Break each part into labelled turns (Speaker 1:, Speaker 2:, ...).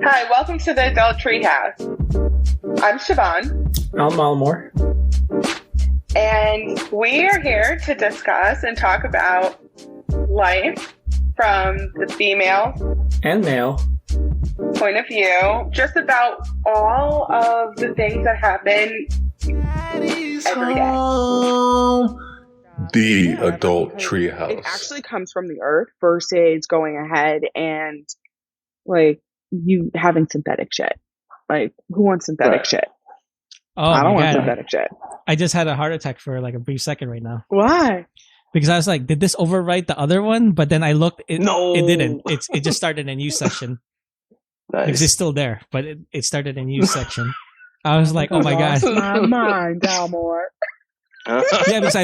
Speaker 1: Hi, welcome to the Adult Treehouse. I'm Siobhan,
Speaker 2: I'm Malmore.
Speaker 1: and we are here to discuss and talk about life from the female
Speaker 2: And male.
Speaker 1: point of view, just about all of the things that happen every day.
Speaker 3: The Adult
Speaker 4: because
Speaker 3: Treehouse.
Speaker 4: It actually comes from the earth versus going ahead and like you having synthetic shit. Like, who wants synthetic
Speaker 3: Right.
Speaker 4: shit?
Speaker 5: Oh
Speaker 4: I don't
Speaker 5: my
Speaker 4: want
Speaker 5: god!
Speaker 4: synthetic shit.
Speaker 5: I just had a heart attack for like a brief second right now
Speaker 4: Why?
Speaker 5: because I was like, "Did this overwrite the other one?" But then I looked.
Speaker 3: No.
Speaker 5: It didn't. It just started a new section because
Speaker 3: Nice.
Speaker 5: it's still there, but it started a new section. I was like, "Oh my god!"
Speaker 4: Lost my mind, Dalmore.
Speaker 5: Yeah, because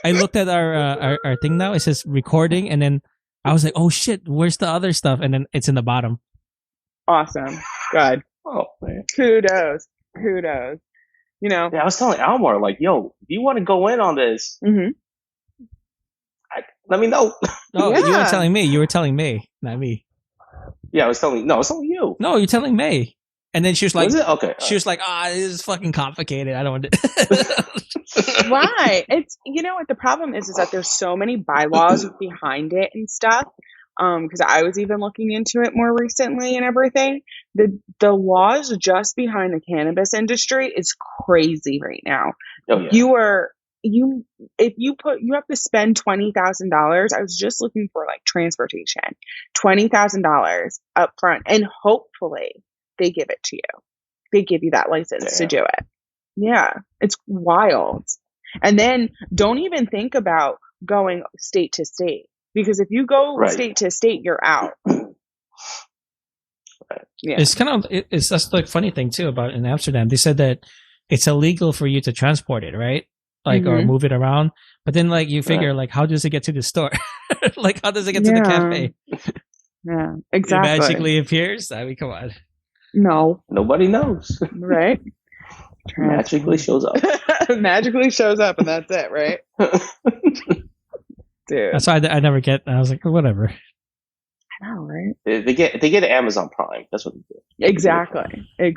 Speaker 5: I looked at our thing now. It says recording, and then I was like, "Oh shit, where's the other stuff?" And then it's in the bottom.
Speaker 4: Awesome. Good.
Speaker 3: Oh, man.
Speaker 4: Kudos. Kudos. You know.
Speaker 3: Yeah, I was telling Almar, like, yo, if you want to go in on this,
Speaker 4: Mm-hmm.
Speaker 3: let me know.
Speaker 5: No, you
Speaker 4: Yeah.
Speaker 5: were telling me. You were telling me, not me.
Speaker 3: Yeah, I was telling you.
Speaker 5: No, you're telling me. And then she was like,
Speaker 3: Was it? Okay.
Speaker 5: she was like, this is fucking complicated. I don't want to.
Speaker 4: Right. It's, you know what the problem is that there's so many bylaws behind it and stuff. Because I was even looking into it more recently and everything. The laws just behind the cannabis industry is crazy right now.
Speaker 3: Oh, yeah.
Speaker 4: You have to spend $20,000. I was just looking for like transportation, $20,000 up front, and hopefully they give it to you. They give you that license to
Speaker 3: Damn.
Speaker 4: do it. Yeah, it's wild. And then don't even think about going state to state, because if you go
Speaker 3: Right.
Speaker 4: state to state, you're out. Yeah.
Speaker 5: It's kind of it's that's the funny thing too about in Amsterdam. They said that it's illegal for you to transport it, right? Like or
Speaker 4: Mhm.
Speaker 5: move it around. But then like you figure like how does it get to the store? Like how does it get to the
Speaker 4: Yeah.
Speaker 5: cafe?
Speaker 4: Yeah,
Speaker 5: It
Speaker 4: exactly.
Speaker 5: magically appears. I mean, come on.
Speaker 4: No,
Speaker 3: Nobody knows.
Speaker 4: right?
Speaker 3: Magically shows up.
Speaker 4: Magically shows up, and that's it, right? Dude,
Speaker 5: That's why I never get. I was like, whatever.
Speaker 4: I know, right?
Speaker 3: they get Amazon Prime. That's what they do.
Speaker 4: Exactly. They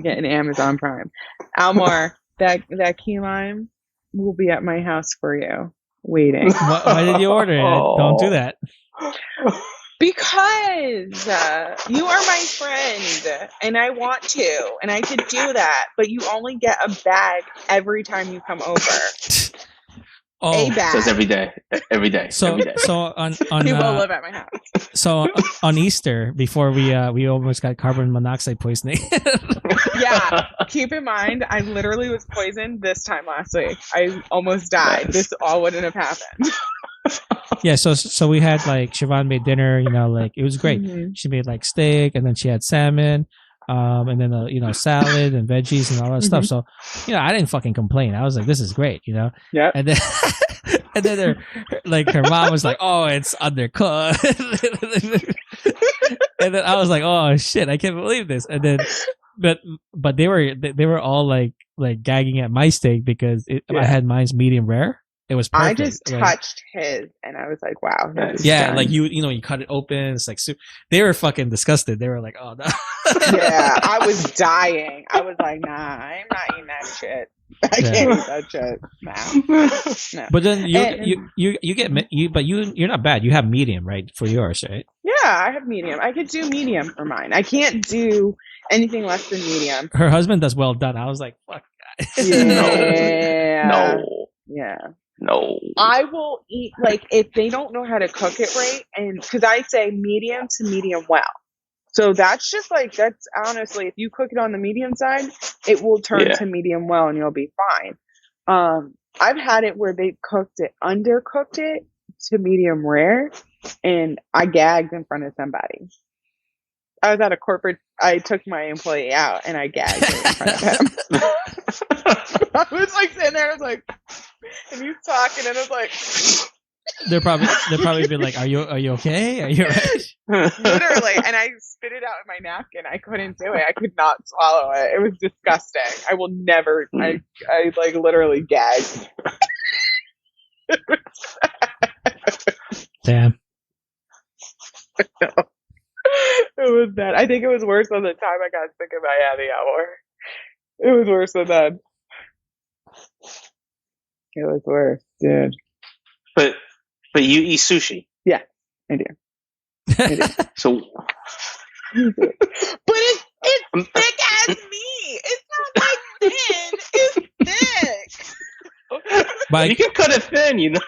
Speaker 4: get an Amazon Prime. Almar, that key lime will be at my house for you, waiting.
Speaker 5: Why did you order it? Don't do that.
Speaker 4: Because you are my friend, and I want to, and I could do that, but you only get a bag every time you come over.
Speaker 5: Oh,
Speaker 4: A bag.
Speaker 3: So it's every day. Every day.
Speaker 5: so
Speaker 3: every day.
Speaker 5: so on
Speaker 4: You will live at my house.
Speaker 5: so on Easter before we almost got carbon monoxide poisoning.
Speaker 4: Yeah, keep in mind, I literally was poisoned this time last week. I almost died.
Speaker 3: Nice.
Speaker 4: This all wouldn't have happened.
Speaker 5: Yeah, so we had like Siobhan made dinner, like it was great.
Speaker 4: Mhm.
Speaker 5: She made like steak and then she had salmon, and then salad and veggies and all that stuff. So, I didn't fucking complain. I was like, this is great,
Speaker 4: Yep.
Speaker 5: And then and then her mom was like, oh, it's undercooked. And then I was like, oh shit, I can't believe this. And then but they were all like gagging at my steak because I had mine's medium rare. It was perfect.
Speaker 4: I just touched his, and I was like, wow. this is
Speaker 5: Yeah,
Speaker 4: done.
Speaker 5: like you cut it open. It's like they were fucking disgusted. They were like, "Oh no."
Speaker 4: Yeah, I was dying. I was like, nah, I'm not eating that shit. I can't eat that shit. Nah. No.
Speaker 5: But then you're not bad. You have medium, right, for yours, right?
Speaker 4: Yeah, I have medium. I could do medium for mine. I can't do anything less than medium.
Speaker 5: Her husband does well done. I was like, "Fuck."
Speaker 4: Yeah.
Speaker 3: No.
Speaker 4: Yeah.
Speaker 3: No.
Speaker 4: I will eat, like, if they don't know how to cook it right, and because I say medium to medium well. So that's just like, that's honestly, if you cook it on the medium side, it will turn to medium well and you'll be fine. I've had it where they undercooked it to medium rare, and I gagged in front of somebody. I was at a corporate, I took my employee out and I gagged in front of him. I was like sitting there, I was like, and he's talking, and I was like,
Speaker 5: They're probably been like, "Are you okay? Are you right?"
Speaker 4: literally, and I spit it out in my napkin. I couldn't do it. I could not swallow it. It was disgusting. I will never. I like literally gagged.
Speaker 5: Damn.
Speaker 4: It was bad. I think it was worse than the time I got sick in Miami hour. It was worse than that. It was worse, dude.
Speaker 3: But you eat sushi.
Speaker 4: Yeah, I do.
Speaker 3: So
Speaker 4: But it's thick as me. It's not like thin. It's thick.
Speaker 5: But
Speaker 3: you can cut it thin, you know.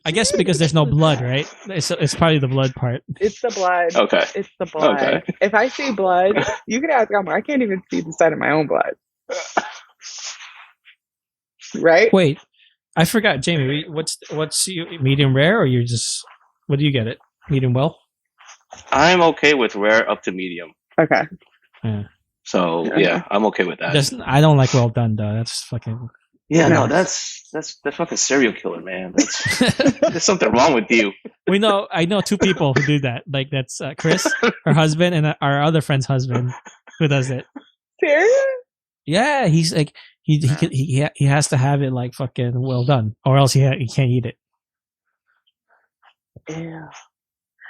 Speaker 5: I guess because there's no blood, right? It's probably the blood part.
Speaker 4: It's the blood.
Speaker 3: Okay.
Speaker 4: It's the blood.
Speaker 3: Okay.
Speaker 4: If I see blood, you can ask Elmer. I can't even see the side of my own blood. Right?
Speaker 5: Wait, I forgot, Jamie. What's you medium rare, or you're just what do you get it? Medium well?
Speaker 3: I'm okay with rare up to medium.
Speaker 4: Okay.
Speaker 5: Yeah.
Speaker 3: So yeah, I'm okay with that.
Speaker 5: I don't like well done though. That's fucking.
Speaker 3: Yeah, no, that's fucking serial killer, man. There's something wrong with you.
Speaker 5: I know two people who do that. Like that's Chris, her husband, and our other friend's husband who does it.
Speaker 4: Serious?
Speaker 5: Yeah, he's like he has to have it like fucking well done, or else he can't eat it.
Speaker 4: Yeah.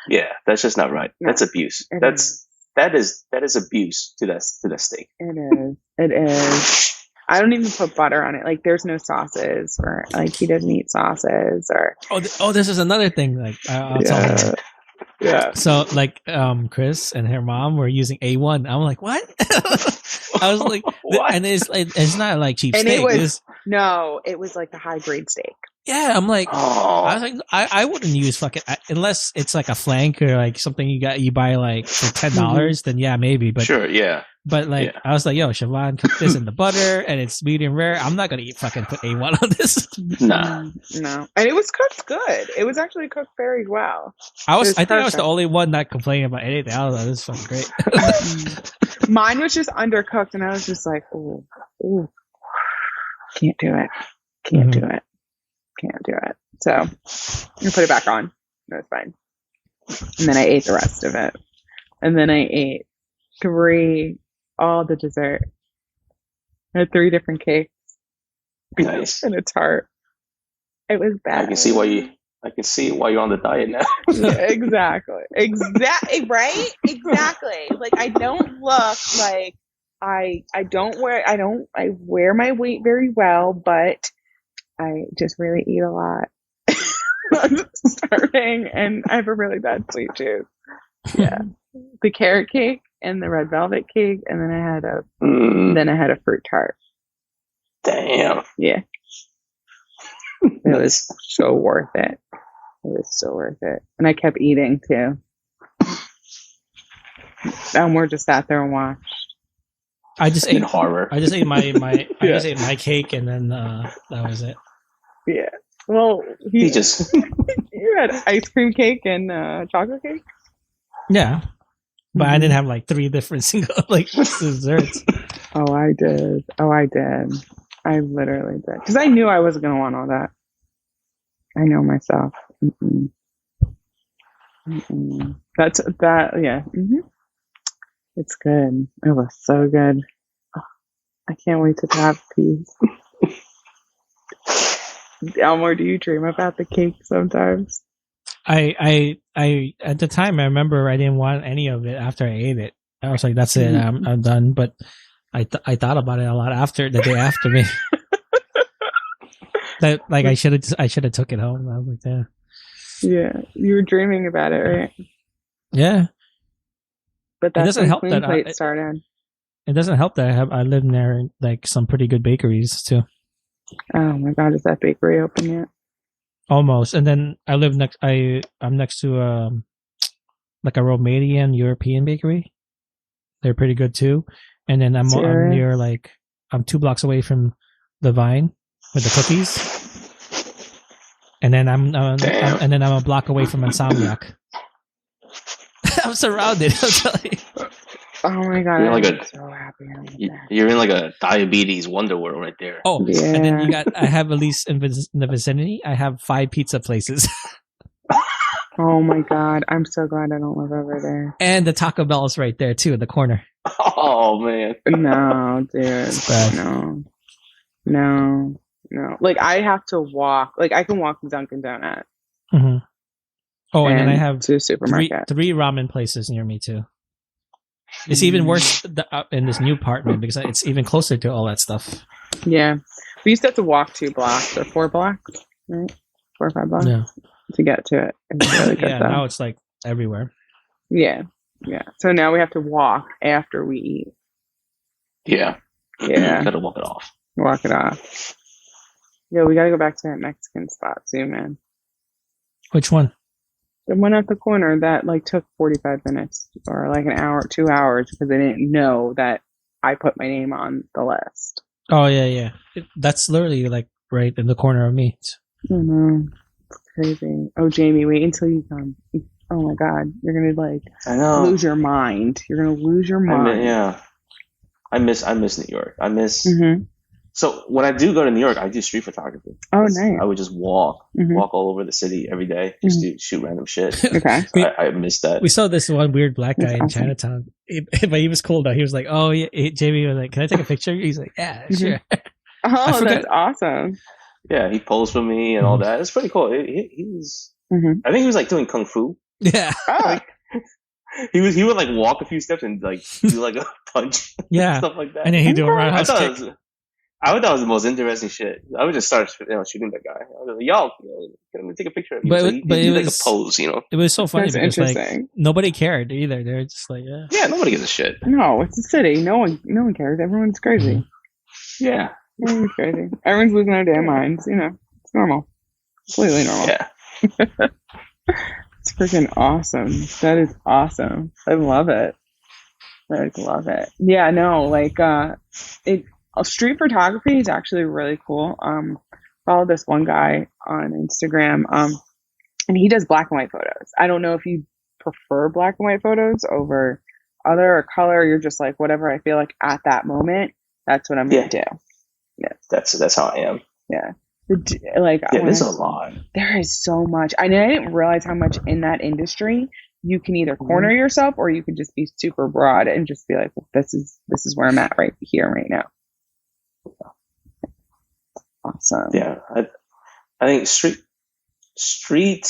Speaker 3: Yeah, that's just not right.
Speaker 4: No,
Speaker 3: that's abuse. That is abuse to that steak.
Speaker 4: It is. I don't even put butter on it. Like, there's no sauces, or like he doesn't eat sauces, or.
Speaker 5: This is another thing. Like, I'll tell you.
Speaker 4: Yeah.
Speaker 5: So, like, Chris and her mom were using A1. I'm like, what? I was like,
Speaker 3: What?
Speaker 5: and it's not like cheap
Speaker 4: And
Speaker 5: steak.
Speaker 4: it was like the high grade steak.
Speaker 5: Yeah, I'm like,
Speaker 3: Oh,
Speaker 5: I was like, I wouldn't use fucking unless it's like a flank or like something you buy like for $10. Then yeah, maybe. But
Speaker 3: sure, yeah.
Speaker 5: But like,
Speaker 3: Yeah.
Speaker 5: I was like, yo, Siobhan cooked this in the butter and it's medium rare. I'm not gonna put A1 on this.
Speaker 3: Nah.
Speaker 4: No, and it was cooked good. It was actually cooked very well.
Speaker 5: I think I was
Speaker 4: perfect.
Speaker 5: the only one not complaining about anything. I was like, this is fucking great.
Speaker 4: Mine was just undercooked, and I was just like, ooh, can't do it. Can't do it. So I put it back on. It was fine. And then I ate the rest of it. And then I ate all the dessert. I had 3 different cakes.
Speaker 3: Nice.
Speaker 4: And a tart. It was bad.
Speaker 3: I can see why you're on the diet now.
Speaker 4: Yeah, exactly. Right? Exactly. Like, I don't look like I wear my weight very well, but I just really eat a lot. I'm starving, and I have a really bad sweet tooth. Yeah. The carrot cake and the red velvet cake, and then I had a fruit tart.
Speaker 3: Damn.
Speaker 4: Yeah. It was so worth it. And I kept eating too. Elmore just sat there and watched.
Speaker 5: I just ate
Speaker 3: horror.
Speaker 5: I just ate I just ate my cake and then that was it.
Speaker 4: Yeah. Well,
Speaker 3: He just
Speaker 4: you had ice cream cake and chocolate cake.
Speaker 5: Yeah, but I didn't have like 3 different single like desserts.
Speaker 4: Oh, I did. I literally did, because I knew I wasn't gonna want all that. I know myself. That's that. Yeah. It's good. It was so good. Oh, I can't wait to have peas. Elmore, do you dream about the cake sometimes?
Speaker 5: I at the time I remember I didn't want any of it after I ate it. I was like, that's it, I'm done. But I thought about it a lot after the day after me. That like I should have took it home. I was like, yeah.
Speaker 4: Yeah, you were dreaming about it, right?
Speaker 5: Yeah.
Speaker 4: But that
Speaker 5: doesn't help that
Speaker 4: plate started.
Speaker 5: It doesn't help that I live near like some pretty good bakeries too.
Speaker 4: Oh my God, is that bakery open yet?
Speaker 5: Almost. And then I live I'm next to like a Romanian European bakery. They're pretty good too. And then I'm near like I'm 2 blocks away from the Vine with the cookies. And then I'm a block away from Insomniac. I'm surrounded. I'll tell you.
Speaker 4: Oh my God, I'm so happy.
Speaker 3: You're in like a diabetes wonder world right there.
Speaker 5: Oh,
Speaker 4: yeah.
Speaker 5: And then I have at least in the vicinity, I have 5 pizza places.
Speaker 4: Oh my God, I'm so glad I don't live over there.
Speaker 5: And the Taco Bell is right there too, in the corner.
Speaker 3: Oh man.
Speaker 4: No, dude.
Speaker 5: It's bad.
Speaker 4: No. Like, I have to walk. Like, I can walk to Dunkin' Donuts.
Speaker 5: Mm-hmm. Oh, and then I have
Speaker 4: to a supermarket.
Speaker 5: three ramen places near me too. It's even worse in this new apartment because it's even closer to all that stuff.
Speaker 4: Yeah. We used to have to walk 2 blocks or 4 blocks, right? 4 or 5 blocks to get to it. It's really good, though.
Speaker 5: Now it's like everywhere.
Speaker 4: Yeah. Yeah. So now we have to walk after we eat.
Speaker 3: Yeah.
Speaker 4: Yeah.
Speaker 3: Gotta walk it off.
Speaker 4: Walk it off. Yeah, we gotta go back to that Mexican spot soon, man.
Speaker 5: Which one?
Speaker 4: The one at the corner that like took 45 minutes or like an hour, 2 hours because they didn't know that I put my name on the list.
Speaker 5: Oh yeah. That's literally like right in the corner of me.
Speaker 4: I know. It's crazy. Oh, Jamie, wait until you come. Oh my God, you're gonna like lose your mind. You're gonna lose your mind.
Speaker 3: I miss New York. So when I do go to New York, I do street photography.
Speaker 4: Oh, nice.
Speaker 3: I would just walk all over the city every day, just to shoot random shit.
Speaker 4: Okay.
Speaker 3: So I miss that.
Speaker 5: We saw this one weird black guy in Chinatown, but he was cool though. He was like, "Oh yeah," Jamie was like, "Can I take a picture?" He's like, "Yeah, sure."
Speaker 4: Oh, that's awesome.
Speaker 3: Yeah, he posed for me and all that. It's pretty cool. He was. I think he was like doing kung fu.
Speaker 5: Yeah.
Speaker 4: Oh.
Speaker 3: He would like walk a few steps and like do like a punch.
Speaker 5: Yeah.
Speaker 3: Stuff like that.
Speaker 5: And then he'd do a roundhouse kick.
Speaker 3: I thought it was the most interesting shit. I would just start shooting that guy. I was like, yo, can I take a picture of you?
Speaker 5: But it was
Speaker 3: like a pose,
Speaker 5: It was so funny because like nobody cared either. They're just like,
Speaker 3: yeah, nobody gives a shit.
Speaker 4: No, it's a city. No one cares. Everyone's crazy.
Speaker 3: Yeah,
Speaker 4: everyone's crazy. Everyone's losing their damn minds. You know, it's normal. Completely normal.
Speaker 3: Yeah.
Speaker 4: It's freaking awesome. That is awesome. I love it. I love it. Yeah, no, like street photography is actually really cool. Follow this one guy on Instagram, and he does black and white photos. I don't know if you prefer black and white photos over other or color. You're just like, whatever I feel like at that moment, that's what I'm gonna do. Yeah,
Speaker 3: that's how I am.
Speaker 4: Yeah. There's
Speaker 3: a lot.
Speaker 4: There is so much. I didn't realize how much in that industry you can either corner yourself or you can just be super broad and just be like, well, this is where I'm at right here, right now. Awesome.
Speaker 3: Yeah, I think street.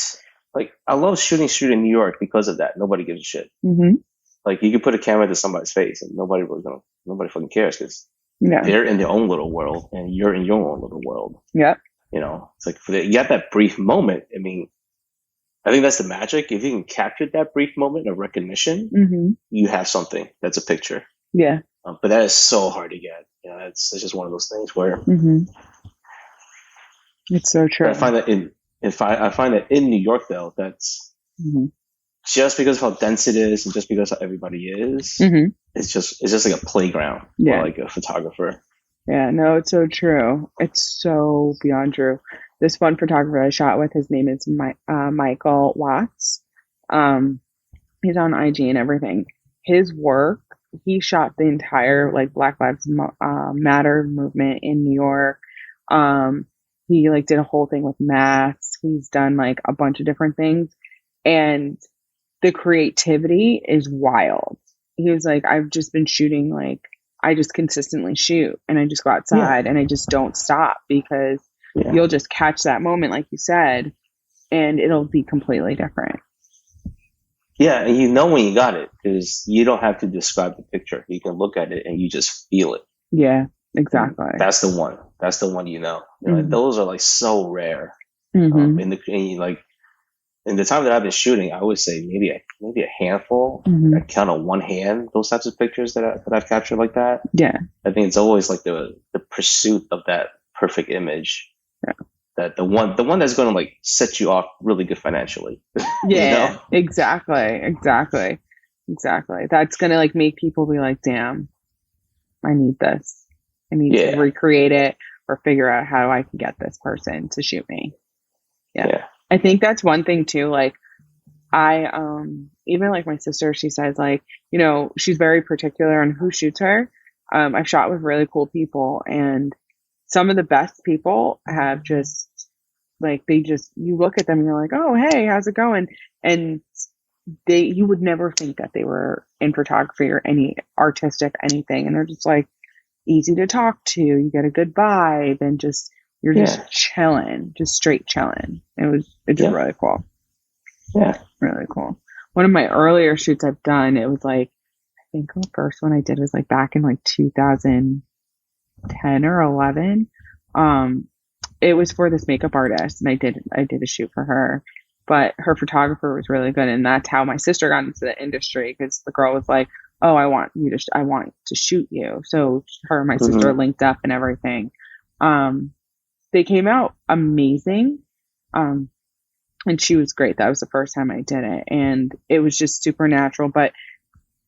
Speaker 3: Like I love shooting street in New York because of that. Nobody gives a shit. Like you can put a camera to somebody's face and nobody fucking cares because they're in their own little world and you're in your own little world.
Speaker 4: Yeah.
Speaker 3: You know, it's like you got that brief moment. I mean, I think that's the magic. If you can capture that brief moment of recognition, you have something. That's a picture.
Speaker 4: Yeah.
Speaker 3: But that is so hard to get. You know, it's just one of those things where
Speaker 4: it's so true.
Speaker 3: I find that in New York though, that's just because of how dense it is and just because of how everybody is, it's just like a playground for like a photographer.
Speaker 4: Yeah, no, it's so true. It's so beyond true. This one photographer I shot with, his name is Michael Watts. He's on IG and everything. His work, he shot the entire like Black Lives Matter movement in New York. He like did a whole thing with masks. He's done like a bunch of different things, and the creativity is wild. He was like, I've just been shooting, like I just consistently shoot and I just go outside and I just don't stop because you'll just catch that moment, like you said, and it'll be completely different.
Speaker 3: Yeah, and you know when you got it because you don't have to describe the picture. You can look at it and you just feel it.
Speaker 4: Yeah, exactly.
Speaker 3: That's the one. That's the one you know. Like, those are like so rare. In the time that I've been shooting, I would say maybe a handful. I count on one hand those types of pictures that I've captured like that.
Speaker 4: Yeah,
Speaker 3: I think it's always like the pursuit of that perfect image. Yeah. That the one that's going to like set you off really good financially.
Speaker 4: Yeah,
Speaker 3: you know?
Speaker 4: Exactly. That's going to like make people be like, damn, I need this. I need to recreate it or figure out how I can get this person to shoot me. Yeah. I think that's one thing too. Like I, even like my sister, she says like, you know, she's very particular on who shoots her. I've shot with really cool people, and some of the best people have just like, you look at them and you're like, oh, hey, how's it going? And you would never think that they were in photography or any artistic anything. And they're just like easy to talk to. You get a good vibe and just, you're just chilling, just straight chilling. It's just really cool.
Speaker 3: Yeah.
Speaker 4: Really cool. One of my earlier shoots I've done, it was like, I think the first one I did was like back in like 2010 or 11. It was for this makeup artist, and I did a shoot for her, but her photographer was really good, and that's how my sister got into the industry, because the girl was like, "Oh, I want to shoot you." So her and my sister linked up and everything. They came out amazing, and she was great. That was the first time I did it, and it was just supernatural, but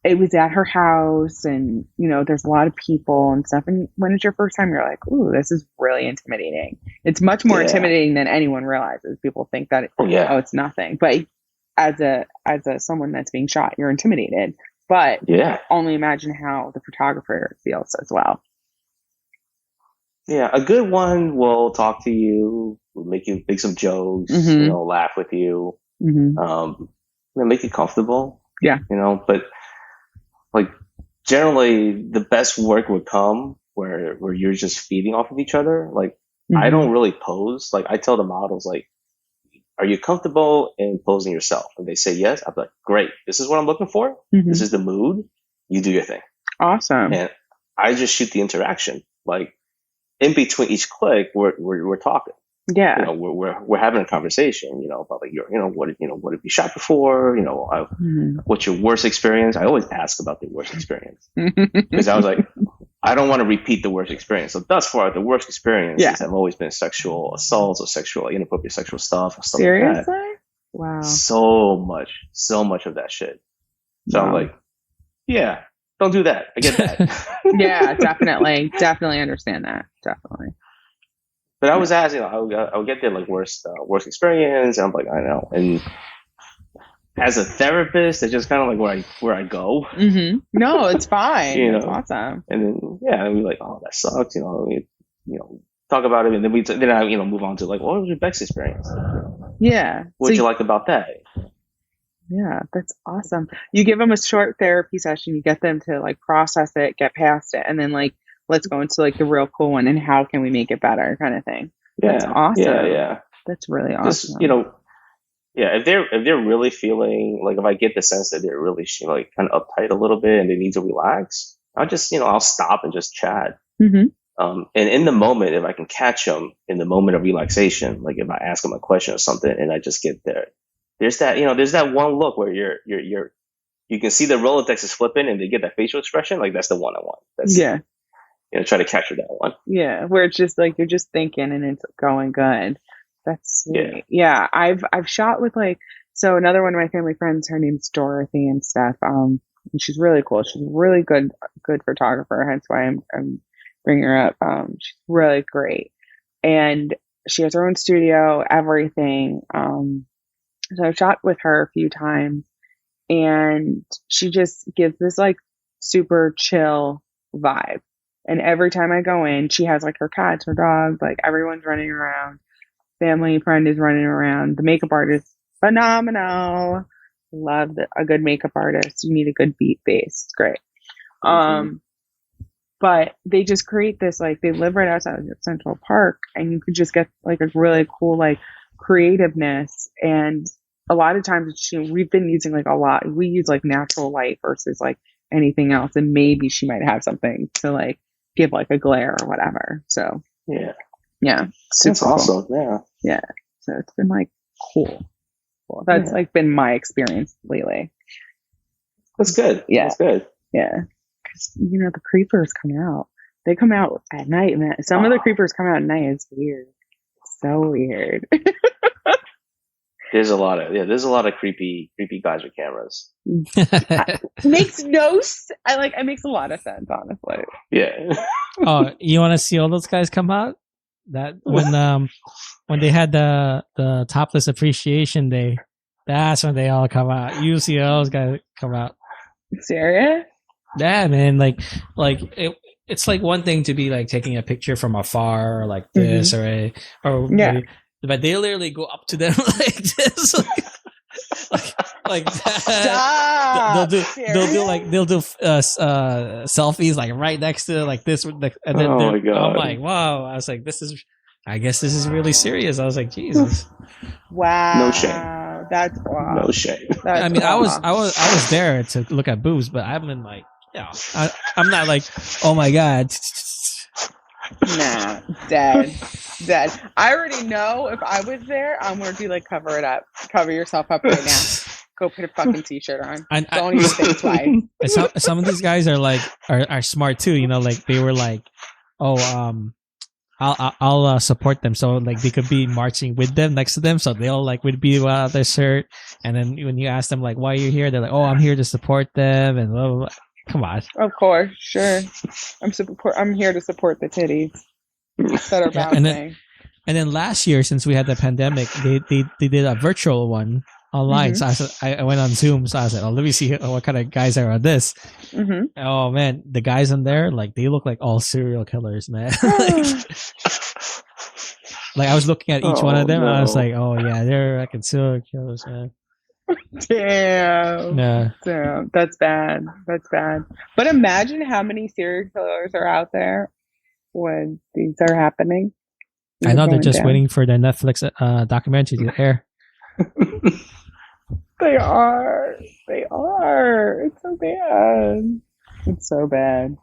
Speaker 4: it was at her house, and there's a lot of people and stuff, and when it's your first time, you're like, ooh, this is really intimidating. It's much more intimidating than anyone realizes. People think that it's nothing, but as a someone that's being shot, you're intimidated. But only imagine how the photographer feels as well.
Speaker 3: Yeah, a good one will talk to you, will make some jokes, laugh with you, make you comfortable.
Speaker 4: Yeah,
Speaker 3: but like generally the best work would come where you're just feeding off of each other. Like I don't really pose. Like I tell the models, like, are you comfortable in posing yourself? And they say yes. I'm like, great. This is what I'm looking for. This is the mood. You do your thing.
Speaker 4: Awesome.
Speaker 3: And I just shoot the interaction. Like in between each click, we're talking.
Speaker 4: Yeah.
Speaker 3: We're having a conversation, about like what have you shot before? What's your worst experience? I always ask about the worst experience because I was like, I don't want to repeat the worst experience. So thus far, the worst experiences have always been sexual assaults or inappropriate sexual stuff or stuff
Speaker 4: Seriously?
Speaker 3: like that.
Speaker 4: Wow.
Speaker 3: So much of that shit. So I'm like, yeah, don't do that. I get that.
Speaker 4: Yeah, definitely understand that. Definitely.
Speaker 3: But I was asking, I would get the like worst experience, and I'm like, I know. And as a therapist, it's just kind of like where I go.
Speaker 4: No, it's fine. It's awesome.
Speaker 3: And then we're like, oh, that sucks. Talk about it, and then I move on to like, what was your best experience?
Speaker 4: Yeah.
Speaker 3: What did you like about that?
Speaker 4: Yeah, that's awesome. You give them a short therapy session, you get them to like process it, get past it, and then like, let's go into like the real cool one and how can we make it better kind of thing. That's awesome.
Speaker 3: Yeah.
Speaker 4: That's really awesome.
Speaker 3: Just, if they're really feeling like, if I get the sense that they're really like kind of uptight a little bit and they need to relax, I'll just, I'll stop and just chat. And in the moment, if I can catch them in the moment of relaxation, like if I ask them a question or something and I just get there, there's that one look where you can see the Rolodex is flipping and they get that facial expression. Like that's the one I want. Try to capture that one.
Speaker 4: Yeah, where it's just like you're just thinking and it's going good. That's sweet. Yeah. I've shot with so another one of my family friends, her name's Dorothy and stuff. And she's really cool. She's a really good photographer. Hence why I'm bringing her up. She's really great, and she has her own studio, everything. So I've shot with her a few times, and she just gives this like super chill vibe. And every time I go in, she has like her cats, her dogs, like everyone's running around. Family friend is running around. The makeup artist, phenomenal. Love a good makeup artist. You need a good beat base. It's great. But they just create this, like, they live right outside of Central Park, and you could just get like a really cool like creativeness. And a lot of times we've been using we use like natural light versus like anything else, and maybe she might have something to like give like a glare or whatever. So
Speaker 3: that's awesome.
Speaker 4: Cool. Yeah, so it's been like cool. That's like been my experience lately.
Speaker 3: That's good. That's good.
Speaker 4: Yeah, because the creepers come out. They come out at night, man. Some of the creepers come out at night. It's weird. So weird.
Speaker 3: There's a lot of creepy guys with cameras.
Speaker 4: Makes no sense. It makes a lot of sense, honestly.
Speaker 3: Yeah.
Speaker 5: Oh, you want to see all those guys come out? That when they had the topless appreciation day, that's when they all come out. You see those guys come out.
Speaker 4: Serious?
Speaker 5: Yeah, man. It's like one thing to be like taking a picture from afar, or like this, but they literally go up to them like this, like that.
Speaker 4: Stop.
Speaker 5: They'll do selfies like right next to like this, and then
Speaker 3: my God.
Speaker 5: I'm like, wow. I was like, I guess this is really serious. I was like, Jesus.
Speaker 4: Wow.
Speaker 3: No shame.
Speaker 4: That's wild.
Speaker 3: No shame.
Speaker 5: I mean, I was there to look at boobs, but I've been like, I'm not like, oh my god.
Speaker 4: Nah, dead. I already know if I was there, I'm gonna be like, cover it up, cover yourself up right now. Go put a fucking t-shirt on. Don't even think twice.
Speaker 5: Some of these guys are like are smart too. Like they were like, oh, I'll support them. So like they could be marching with them next to them. So they'll like would be without their shirt. And then when you ask them like, why are you here? They're like, oh, I'm here to support them. And blah, blah, blah. Come on.
Speaker 4: Of course, sure. I'm here to support the titties that are bouncing.
Speaker 5: And then last year, since we had the pandemic, they did a virtual one online. Mm-hmm. So I went on Zoom. So I said, oh, let me see what kind of guys are on this. Mm-hmm. Oh man, the guys on there, like they look like all serial killers, man. like I was looking at each one of them, and I was like, oh yeah, they're like serial killers, man.
Speaker 4: Damn.
Speaker 5: Yeah.
Speaker 4: Damn. That's bad. But imagine how many serial killers are out there when these are happening.
Speaker 5: I know they're just waiting for the Netflix documentary to air.
Speaker 4: They are. It's so bad.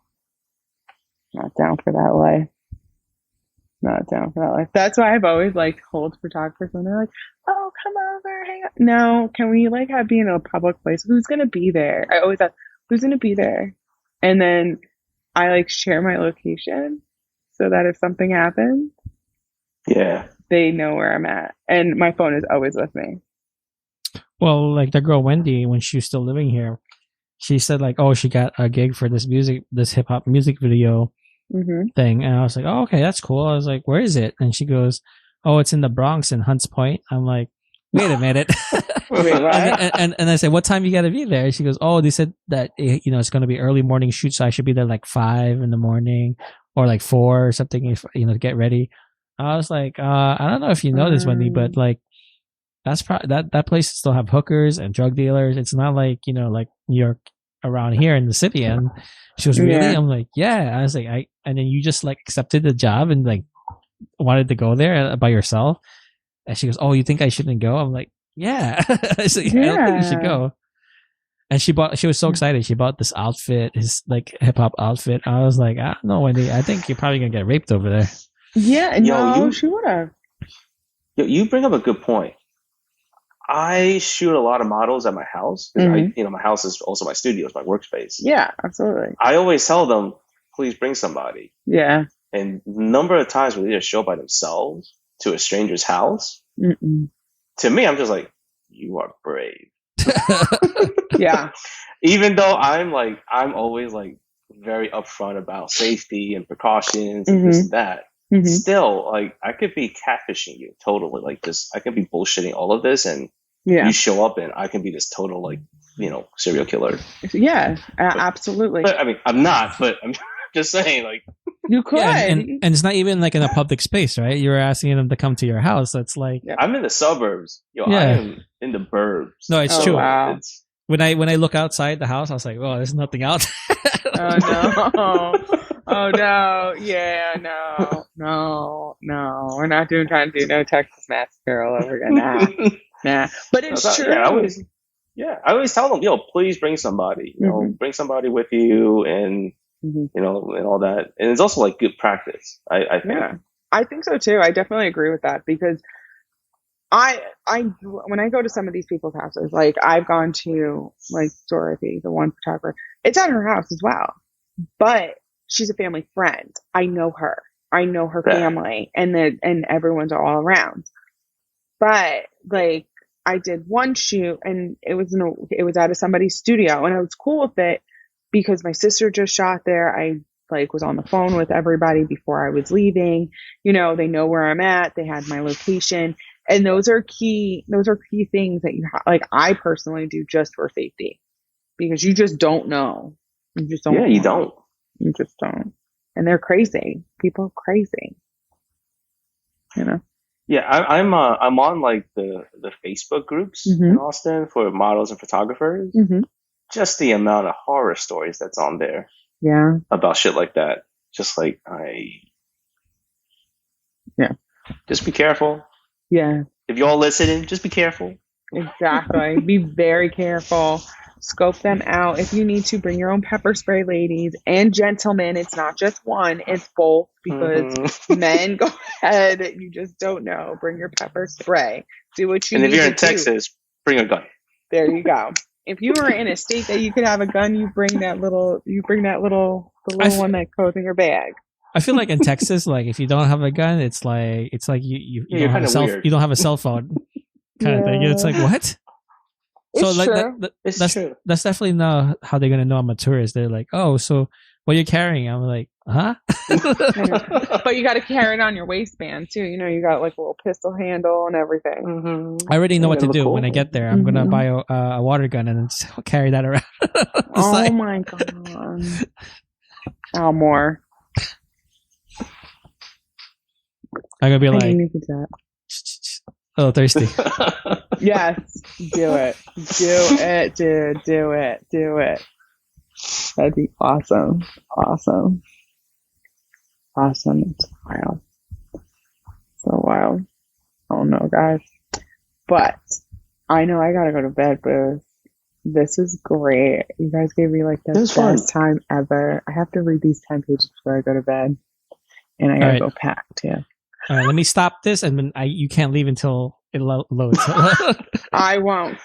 Speaker 4: Not down for that life. That's why I've always liked old photographers when they're like, oh, come over, hang out. No, can we like be in a public place? Who's gonna be there? I always ask, who's gonna be there? And then I like share my location so that if something happens, they know where I'm at. And my phone is always with me.
Speaker 5: Well, like the girl Wendy, when she was still living here, she said like, oh, she got a gig for this hip hop music video thing. And I was like, oh, okay, that's cool. I was like, where is it? And she goes, oh, it's in the Bronx in Hunts Point. I'm like, wait a minute.
Speaker 4: Wait, what?
Speaker 5: and I said, what time you got to be there? She goes, oh, they said that, it's going to be early morning shoot. So I should be there like 5 a.m. or like 4 or something, if, to get ready. I was like, I don't know if you know this, Wendy, but like, that's that place still have hookers and drug dealers. It's not like, like New York around here in the city. And she was really, I'm like, yeah. I was like, and then you just like accepted the job and like wanted to go there by yourself. And she goes, oh, you think I shouldn't go? I'm like, yeah. I was like, I don't think you should go. And she was so excited. She bought this outfit, his like hip hop outfit. I was like, I don't know, Wendy. I think you're probably gonna get raped over there.
Speaker 4: Yeah, no, she would have.
Speaker 3: You bring up a good point. I shoot a lot of models at my house. My house is also my studio, it's my workspace.
Speaker 4: Yeah, absolutely.
Speaker 3: I always tell them, please bring somebody.
Speaker 4: Yeah.
Speaker 3: And the number of times when they just show up by themselves to a stranger's house, to me, I'm just like, you are brave.
Speaker 4: Yeah.
Speaker 3: Even though I'm always like very upfront about safety and precautions and this and that. Still, like, I could be catfishing you totally. Like, I could be bullshitting all of this, and you show up, and I can be this total, like, serial killer.
Speaker 4: Yeah, absolutely.
Speaker 3: But I mean, I'm not. But I'm just saying, like,
Speaker 4: you could.
Speaker 5: Yeah, and it's not even like in a public space, right? You're asking them to come to your house. That's like
Speaker 3: I'm in the suburbs. I am in the burbs.
Speaker 5: No, it's true.
Speaker 4: Wow.
Speaker 5: When I look outside the house, I was like, well, there's nothing out there.
Speaker 4: Oh no. Oh no, yeah, no. We're not trying to do no Texas Massacre all over again. Nah. But it's true.
Speaker 3: I always tell them, please bring somebody. Bring somebody with you, and and all that. And it's also like good practice. I think.
Speaker 4: Yeah, I think so too. I definitely agree with that because I when I go to some of these people's houses, like I've gone to like Dorothy, the one photographer. It's at her house as well, but she's a family friend. I know her family, and everyone's all around. But like, I did one shoot, and it was out of somebody's studio, and I was cool with it because my sister just shot there. I like was on the phone with everybody before I was leaving. They know where I'm at. They had my location, and those are key things that you like. I personally do just for safety because you just don't know. You just don't.
Speaker 3: Yeah, you don't.
Speaker 4: You just don't. And they're crazy. People are crazy.
Speaker 3: Yeah, I'm on like the Facebook groups in Austin for models and photographers. Just the amount of horror stories that's on there.
Speaker 4: Yeah.
Speaker 3: About shit like that. Just like just be careful.
Speaker 4: Yeah.
Speaker 3: If y'all listening, just be careful.
Speaker 4: Exactly. Be very careful. Scope them out. If you need to, bring your own pepper spray, ladies and gentlemen. It's not just one, it's both, because men, go ahead. You just don't know. Bring your pepper spray. Do what you need to do.
Speaker 3: And if you're in Texas, bring a gun.
Speaker 4: There you go. If you were in a state that you could have a gun, you bring the little one that goes in your bag.
Speaker 5: I feel like in Texas, like if you don't have a gun, it's like you don't have you don't have a cell phone kind of thing. It's like, what? So
Speaker 4: It's
Speaker 5: like
Speaker 4: true.
Speaker 5: that's definitely not how they're gonna know I'm a tourist. They're like, oh, so what are you carrying? I'm like, huh?
Speaker 4: But you got to carry it on your waistband too. You know, you got like a little pistol handle and everything.
Speaker 3: Mm-hmm.
Speaker 5: I already know what to do when I get there. I'm gonna buy a water gun and just carry that around.
Speaker 4: Oh my god! More.
Speaker 5: I'm gonna be like, oh, thirsty.
Speaker 4: Yes, do it, dude, do it. That'd be awesome. It's wild. So wild. Oh no, guys. But I know I gotta go to bed, but this is great. You guys gave me like the best time ever. I have to read these 10 pages before I go to bed. And I gotta go pack too.
Speaker 5: All right, let me stop this, and then you can't leave until it loads.
Speaker 4: I won't.